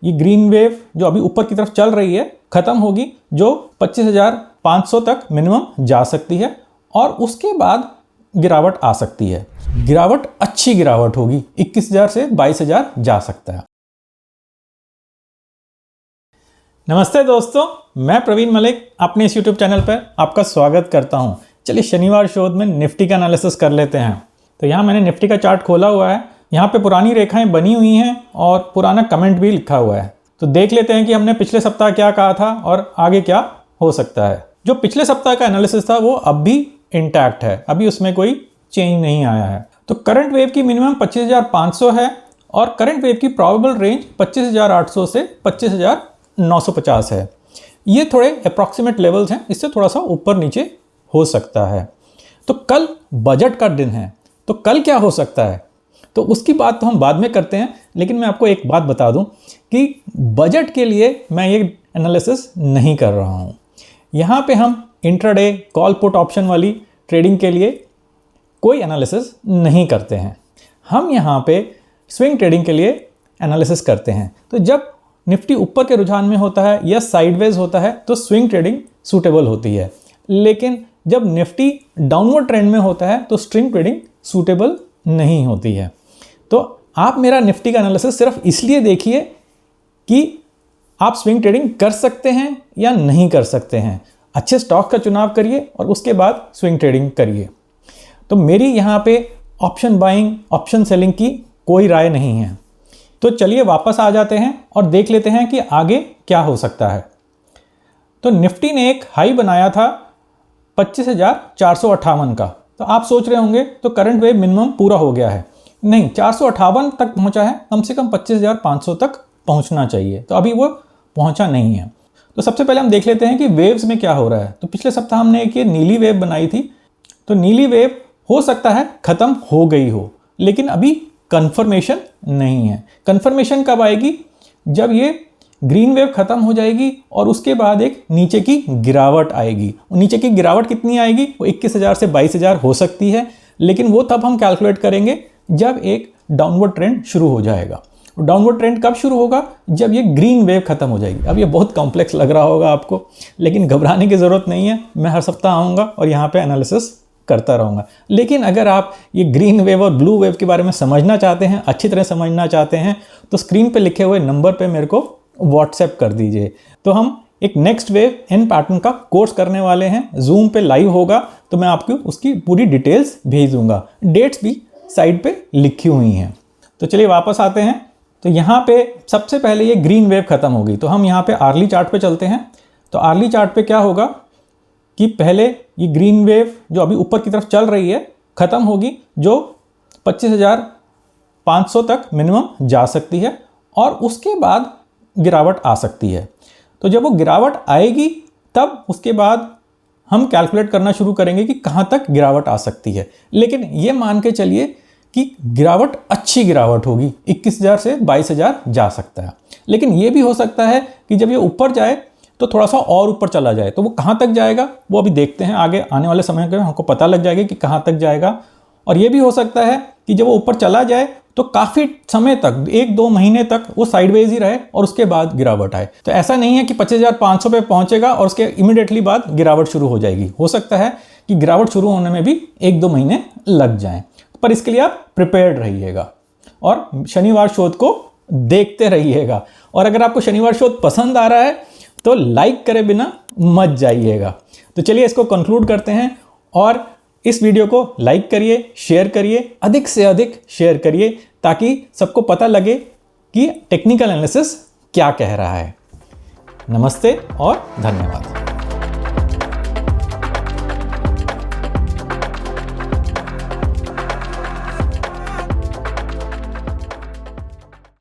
ये green wave जो अभी ऊपर की तरफ चल रही है खत्म होगी, जो 25,500 तक मिनिमम जा सकती है और उसके बाद गिरावट आ सकती है। गिरावट अच्छी गिरावट होगी, 21,000 से 22,000 जा सकता है। नमस्ते दोस्तों, मैं प्रवीण मलिक अपने इस YouTube चैनल पर आपका स्वागत करता हूं। चलिए शनिवार शोध में निफ्टी का एनालिसिस कर लेते हैं। तो यहाँ मैंने निफ्टी का चार्ट खोला हुआ है, यहाँ पे पुरानी रेखाएं बनी हुई हैं और पुराना कमेंट भी लिखा हुआ है। तो देख लेते हैं कि हमने पिछले सप्ताह क्या कहा था और आगे क्या हो सकता है। जो पिछले सप्ताह का एनालिसिस था वो अब भी इंटैक्ट है, अभी उसमें कोई चेंज नहीं आया है। तो करंट वेव की मिनिमम 25,500 है और करंट वेव की प्रोबेबल रेंज 25,800 से 25,950 है। ये थोड़े अप्रॉक्सीमेट लेवल्स हैं, इससे थोड़ा सा ऊपर नीचे हो सकता है। तो कल बजट का दिन है, तो कल क्या हो सकता है तो उसकी बात तो हम बाद में करते हैं, लेकिन मैं आपको एक बात बता दूं कि बजट के लिए मैं ये एनालिसिस नहीं कर रहा हूं। यहाँ पे हम इंट्राडे कॉल पुट ऑप्शन वाली ट्रेडिंग के लिए कोई एनालिसिस नहीं करते हैं। हम यहाँ पे स्विंग ट्रेडिंग के लिए एनालिसिस करते हैं। तो जब निफ्टी ऊपर के रुझान में होता है या साइडवेज होता है तो स्विंग ट्रेडिंग सूटेबल होती है, लेकिन जब निफ्टी डाउनवर्ड ट्रेंड में होता है तो स्विंग ट्रेडिंग सूटेबल नहीं होती है। तो आप मेरा निफ्टी का एनालिसिस सिर्फ इसलिए देखिए कि आप स्विंग ट्रेडिंग कर सकते हैं या नहीं कर सकते हैं। अच्छे स्टॉक का चुनाव करिए और उसके बाद स्विंग ट्रेडिंग करिए। तो मेरी यहाँ पे ऑप्शन बाइंग ऑप्शन सेलिंग की कोई राय नहीं है। तो चलिए वापस आ जाते हैं और देख लेते हैं कि आगे क्या हो सकता है। तो निफ्टी ने एक हाई बनाया था 25,458 का। तो आप सोच रहे होंगे तो करंट वेव मिनिमम पूरा हो गया है। नहीं, 458 तक पहुंचा है, कम से कम 25,500 तक पहुंचना चाहिए। तो अभी वो पहुंचा नहीं है। तो सबसे पहले हम देख लेते हैं कि वेव्स में क्या हो रहा है। तो पिछले सप्ताह हमने एक ये नीली वेव बनाई थी। तो नीली वेव हो सकता है खत्म हो गई हो, लेकिन अभी कंफर्मेशन नहीं है। कंफर्मेशन कब आएगी? जब ये ग्रीन वेव खत्म हो जाएगी और उसके बाद एक नीचे की गिरावट आएगी। नीचे की गिरावट कितनी आएगी? वो 21,000 से 22,000 हो सकती है, लेकिन वो तब हम कैलकुलेट करेंगे जब एक डाउनवर्ड ट्रेंड शुरू हो जाएगा। डाउनवर्ड ट्रेंड कब शुरू होगा? जब ये ग्रीन वेव खत्म हो जाएगी। अब ये बहुत कॉम्प्लेक्स लग रहा होगा आपको, लेकिन घबराने की ज़रूरत नहीं है। मैं हर सप्ताह आऊँगा और यहाँ पे एनालिसिस करता रहूँगा। लेकिन अगर आप ये ग्रीन वेव और ब्लू वेव के बारे में समझना चाहते हैं, अच्छी तरह समझना चाहते हैं, तो स्क्रीन पे लिखे हुए नंबर पे मेरे को व्हाट्सएप कर दीजिए। तो हम एक नेक्स्ट वेव इन पैटर्न का कोर्स करने वाले हैं, जूम पे लाइव होगा। तो मैं आपको उसकी पूरी डिटेल्स भेज दूंगा, डेट्स भी साइड पे लिखी हुई हैं। तो चलिए वापस आते हैं। तो यहाँ पे सबसे पहले ये ग्रीन वेव खत्म होगी, तो हम यहाँ पे आर्ली चार्ट पे चलते हैं। तो आर्ली चार्ट पे क्या होगा कि पहले ये ग्रीन वेव जो अभी ऊपर की तरफ चल रही है खत्म होगी, जो 25,500 तक मिनिमम जा सकती है और उसके बाद गिरावट आ सकती है। तो जब वो गिरावट आएगी तब उसके बाद हम कैलकुलेट करना शुरू करेंगे कि कहाँ तक गिरावट आ सकती है। लेकिन ये मान के चलिए कि गिरावट अच्छी गिरावट होगी, 21,000 से 22,000 जा सकता है। लेकिन ये भी हो सकता है कि जब ये ऊपर जाए तो थोड़ा सा और ऊपर चला जाए। तो वो कहाँ तक जाएगा वो अभी देखते हैं, आगे आने वाले समय में हमको पता लग जाएगा कि कहाँ तक जाएगा। और ये भी हो सकता है कि जब वो ऊपर चला जाए तो काफ़ी समय तक, 1-2 महीने तक वो साइडवेज ही रहे और उसके बाद गिरावट आए। तो ऐसा नहीं है कि 25,500 पे पहुंचेगा और उसके इमीडिएटली बाद गिरावट शुरू हो जाएगी। हो सकता है कि गिरावट शुरू होने में भी 1-2 महीने लग जाएं। पर इसके लिए आप प्रिपेयर्ड रहिएगा और शनिवार शोध को देखते रहिएगा। और अगर आपको शनिवार शोध पसंद आ रहा है तो लाइक करे बिना मत जाइएगा। तो चलिए इसको कंक्लूड करते हैं और इस वीडियो को लाइक करिए, शेयर करिए, अधिक से अधिक शेयर करिए ताकि सबको पता लगे कि टेक्निकल एनालिसिस क्या कह रहा है। नमस्ते और धन्यवाद।